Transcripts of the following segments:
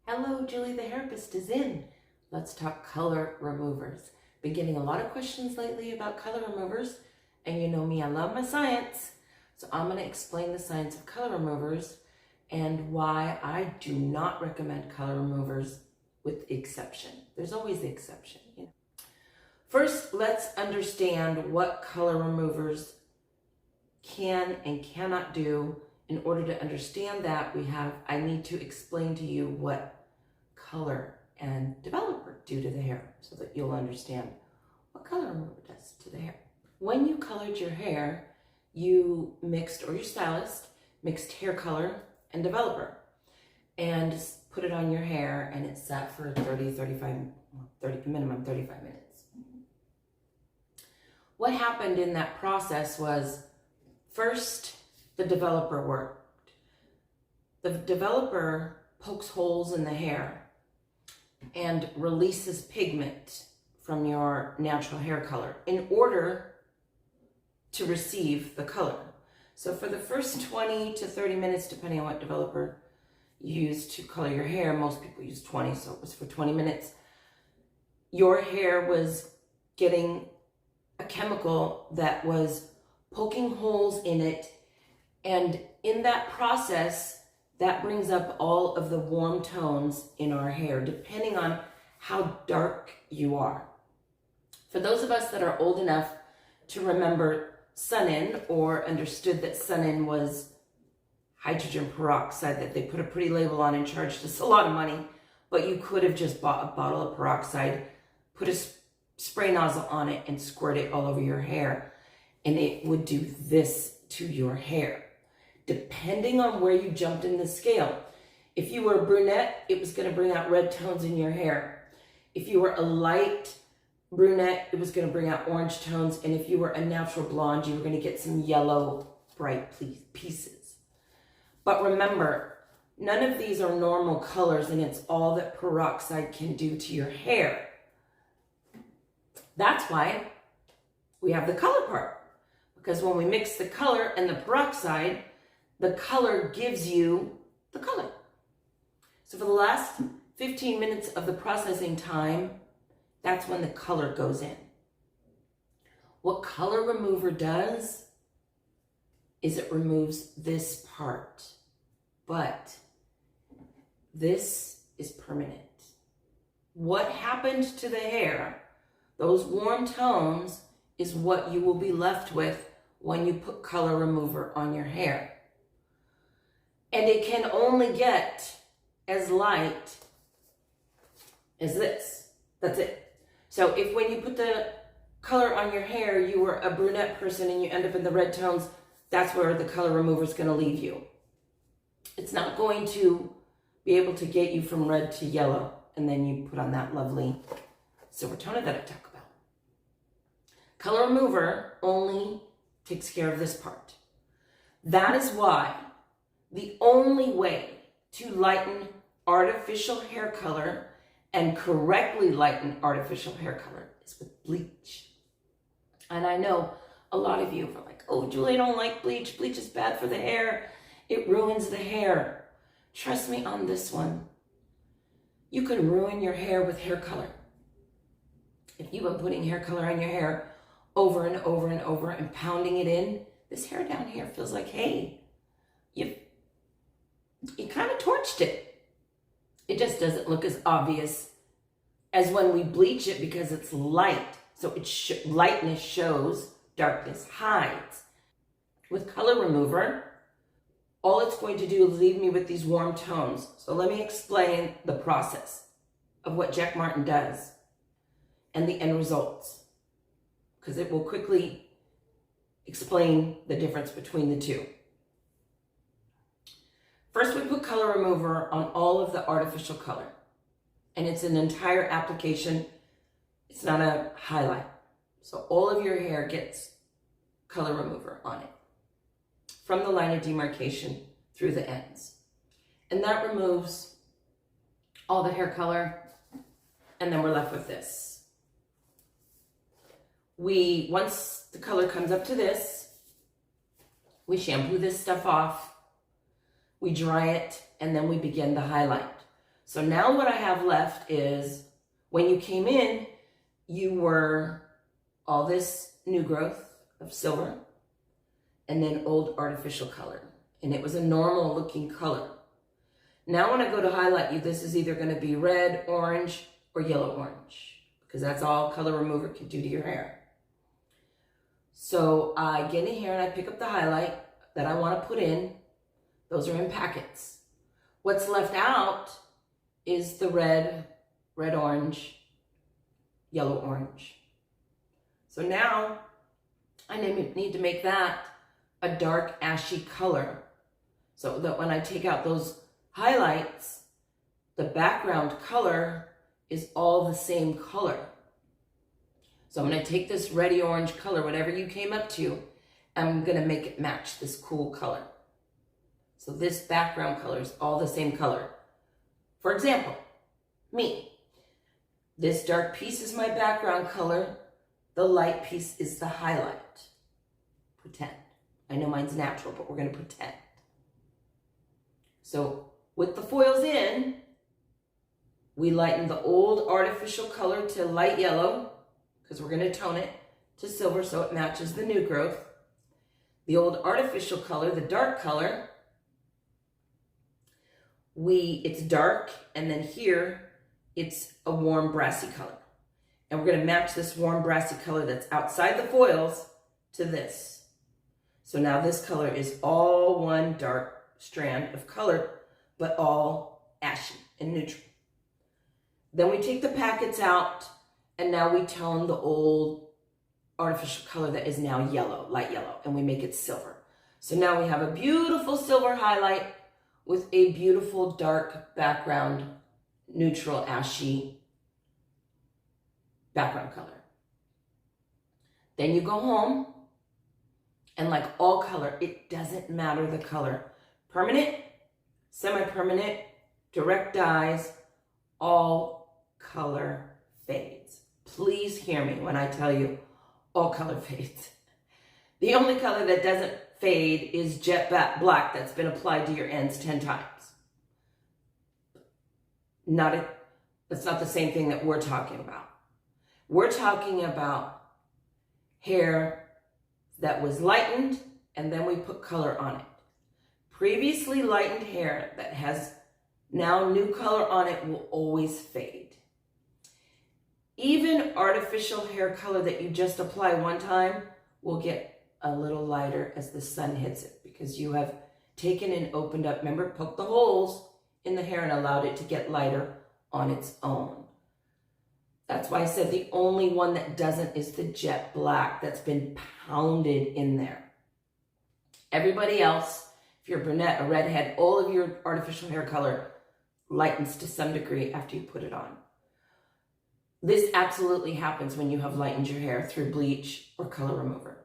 Hello, Julie the Hairapist is in. Let's talk color removers. Been getting a lot of questions lately about color removers, and you know me, I love my science. So I'm going to explain the science of color removers and why I do not recommend color removers with exception. There's always the exception. First, let's understand what color removers can and cannot do. In order to understand that, I need to explain to you what color and developer do to the hair so that you'll understand what color remover does to the hair. When you colored your hair, you mixed, or your stylist mixed, hair color and developer and put it on your hair, and it sat for minimum 35 minutes. What happened in that process was, first, the developer worked. The developer pokes holes in the hair and releases pigment from your natural hair color in order to receive the color. So for the first 20 to 30 minutes, depending on what developer you use to color your hair, most people use 20, so it was for 20 minutes, your hair was getting a chemical that was poking holes in it, and in that process, that brings up all of the warm tones in our hair, depending on how dark you are. For those of us that are old enough to remember Sun-In, or understood that Sun-In was hydrogen peroxide that they put a pretty label on and charged us a lot of money, but you could have just bought a bottle of peroxide, put a spray nozzle on it, and squirt it all over your hair, and it would do this to your hair, depending on where you jumped in the scale. If you were a brunette, it was going to bring out red tones in your hair. If you were a light brunette, it was going to bring out orange tones. And if you were a natural blonde, you were going to get some yellow, bright pieces. But remember, none of these are normal colors, and it's all that peroxide can do to your hair. That's why we have the color part. Because when we mix the color and the peroxide, the color gives you the color. So for the last 15 minutes of the processing time, that's when the color goes in. What color remover does is it removes this part, but this is permanent. What happened to the hair, those warm tones, is what you will be left with when you put color remover on your hair. And it can only get as light as this. That's it. So if when you put the color on your hair, you were a brunette person and you end up in the red tones, that's where the color remover is going to leave you. It's not going to be able to get you from red to yellow, and then you put on that lovely silver toner that I talk about. Color remover only takes care of this part. That is why the only way to lighten artificial hair color and correctly lighten artificial hair color is with bleach. And I know a lot of you are like, oh, Julie, I don't like bleach. Bleach is bad for the hair. It ruins the hair. Trust me on this one. You can ruin your hair with hair color. If you've been putting hair color on your hair over and over and over and pounding it in, this hair down here feels like, hey, you kind of torched it. It just doesn't look as obvious as when we bleach it because it's light. So lightness shows, darkness hides. With color remover, all it's going to do is leave me with these warm tones. So let me explain the process of what Jack Martin does and the end results, because it will quickly explain the difference between the two. First, we put color remover on all of the artificial color, and it's an entire application. It's not a highlight. So all of your hair gets color remover on it from the line of demarcation through the ends. And that removes all the hair color, and then we're left with this. Once the color comes up to this, we shampoo this stuff off, we dry it, and then we begin the highlight. So now what I have left is, when you came in, you were all this new growth of silver and then old artificial color. And it was a normal looking color. Now when I go to highlight you, this is either going to be red, orange, or yellow orange, because that's all color remover can do to your hair. So I get in here and I pick up the highlight that I want to put in. Those are in packets. What's left out is the red, orange, yellow, orange. So now I need to make that a dark ashy color, so that when I take out those highlights, the background color is all the same color. So I'm going to take this reddy orange color, whatever you came up to, I'm going to make it match this cool color. So this background color is all the same color. For example, me. This dark piece is my background color. The light piece is the highlight. Pretend. I know mine's natural, but we're going to pretend. So with the foils in, we lighten the old artificial color to light yellow, because we're going to tone it to silver so it matches the new growth. The old artificial color, the dark color, it's dark, and then here it's a warm brassy color. And we're going to match this warm brassy color that's outside the foils to this. So now this color is all one dark strand of color, but all ashy and neutral. Then we take the packets out, and now we tone the old artificial color that is now yellow, light yellow, and we make it silver. So now we have a beautiful silver highlight with a beautiful dark background, neutral ashy background color. Then you go home, and like all color, it doesn't matter the color. Permanent, semi-permanent, direct dyes, all color fades. Please hear me when I tell you all color fades. The only color that doesn't fade is jet black that's been applied to your ends 10 times. That's not the same thing that we're talking about. We're talking about hair that was lightened and then we put color on it. Previously lightened hair that has now new color on it will always fade. Even artificial hair color that you just apply one time will get a little lighter as the sun hits it, because you have taken and opened up, remember, poked the holes in the hair and allowed it to get lighter on its own. That's why I said the only one that doesn't is the jet black that's been pounded in there. Everybody else, if you're a brunette, a redhead, all of your artificial hair color lightens to some degree after you put it on. This absolutely happens when you have lightened your hair through bleach or color remover.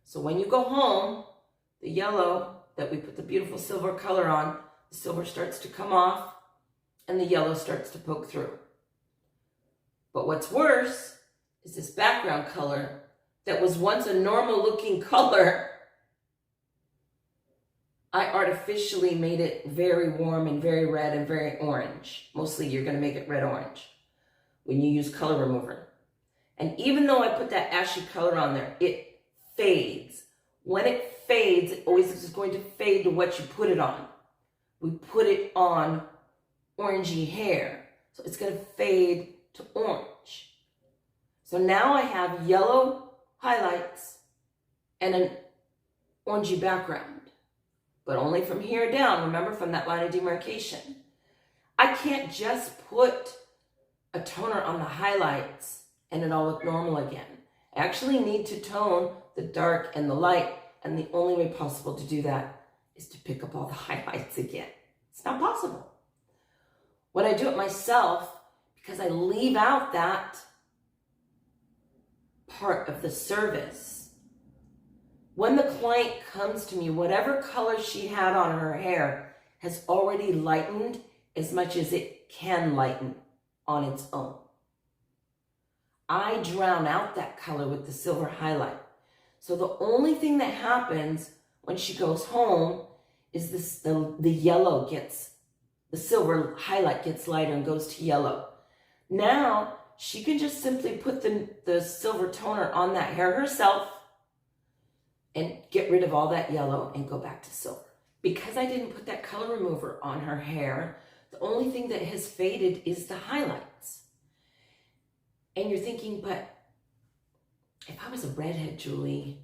So when you go home, the yellow that we put the beautiful silver color on, the silver starts to come off and the yellow starts to poke through. But what's worse is this background color that was once a normal looking color. I artificially made it very warm and very red and very orange. Mostly you're going to make it red-orange when you use color remover. And even though I put that ashy color on there, it fades. When it fades, it always is going to fade to what you put it on. We put it on orangey hair, so it's going to fade to orange. So now I have yellow highlights and an orangey background, but only from here down, remember, from that line of demarcation. I can't just put a toner on the highlights and it all look normal again. I actually need to tone the dark and the light, and the only way possible to do that is to pick up all the highlights again. It's not possible. When I do it myself, because I leave out that part of the service, when the client comes to me, whatever color she had on her hair has already lightened as much as it can lighten on its own. I drown out that color with the silver highlight. So the only thing that happens when she goes home is the yellow gets the silver highlight gets lighter and goes to yellow. Now she can just simply put the silver toner on that hair herself and get rid of all that yellow and go back to silver. Because I didn't put that color remover on her hair, the only thing that has faded is the highlights. And you're thinking, but if I was a redhead, Julie,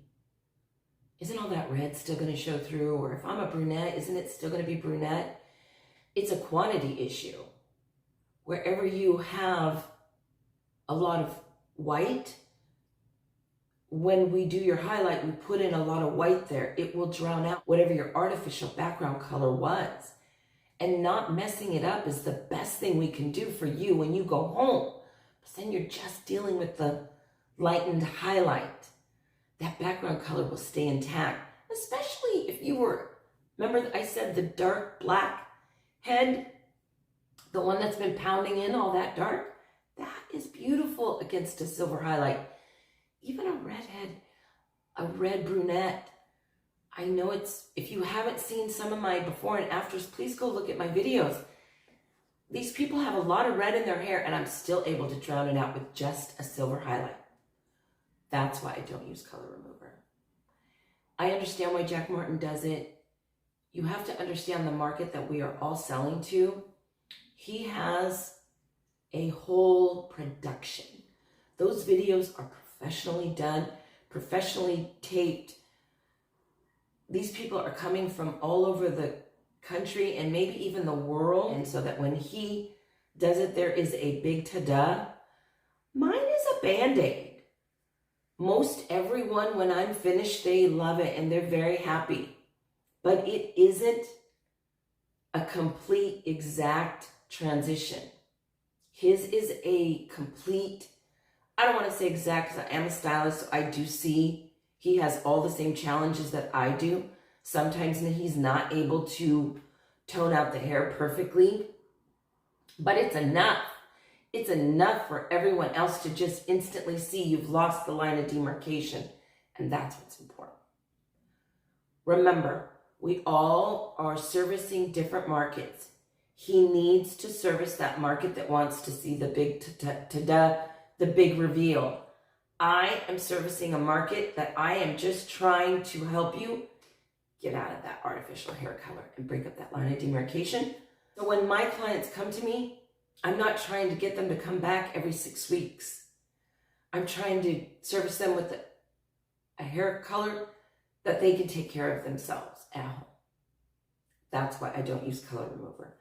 isn't all that red still going to show through? Or if I'm a brunette, isn't it still going to be brunette? It's a quantity issue. Wherever you have a lot of white, when we do your highlight, we put in a lot of white there. It will drown out whatever your artificial background color was. And not messing it up is the best thing we can do for you when you go home. But then you're just dealing with the lightened highlight. That background color will stay intact. Especially if you were, remember I said the dark black head? The one that's been pounding in all that dark? That is beautiful against a silver highlight. Even a redhead, a red brunette. I know if you haven't seen some of my before and afters, please go look at my videos. These people have a lot of red in their hair and I'm still able to drown it out with just a silver highlight. That's why I don't use color remover. I understand why Jack Martin does it. You have to understand the market that we are all selling to. He has a whole production. Those videos are professionally done, professionally taped. These people are coming from all over the country and maybe even the world. And so that when he does it, there is a big ta-da. Mine is a Band-Aid. Most everyone, when I'm finished, they love it and they're very happy. But it isn't a complete, exact transition. His is a complete, I don't want to say exact because I am a stylist, so I do see he has all the same challenges that I do. Sometimes he's not able to tone out the hair perfectly, but it's enough. It's enough for everyone else to just instantly see you've lost the line of demarcation, and that's what's important. Remember, we all are servicing different markets. He needs to service that market that wants to see the big ta-da, the big reveal. I am servicing a market that I am just trying to help you get out of that artificial hair color and break up that line of demarcation. So when my clients come to me, I'm not trying to get them to come back every 6 weeks. I'm trying to service them with a hair color that they can take care of themselves at home. That's why I don't use color remover.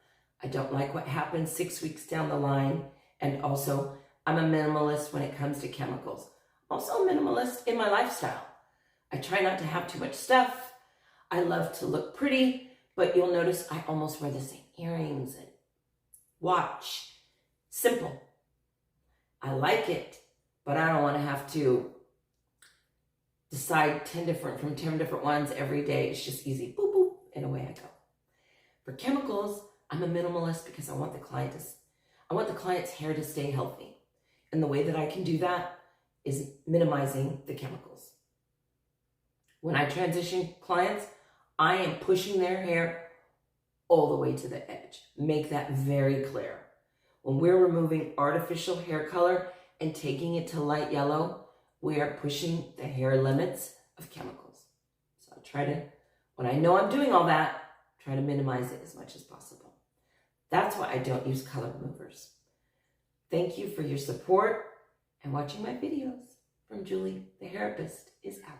I don't like what happens 6 weeks down the line. And also, I'm a minimalist when it comes to chemicals. Also a minimalist in my lifestyle. I try not to have too much stuff. I love to look pretty, but you'll notice I almost wear the same earrings and watch. Simple. I like it, but I don't want to have to decide 10 different ones every day. It's just easy. Boop, boop, and away I go. For chemicals, I'm a minimalist because I want the client's hair to stay healthy. And the way that I can do that is minimizing the chemicals. When I transition clients, I am pushing their hair all the way to the edge. Make that very clear. When we're removing artificial hair color and taking it to light yellow, we are pushing the hair limits of chemicals. So I try to, when I know I'm doing all that, try to minimize it as much as possible. That's why I don't use color removers. Thank you for your support and watching my videos. From Julie, the Hairapist is out.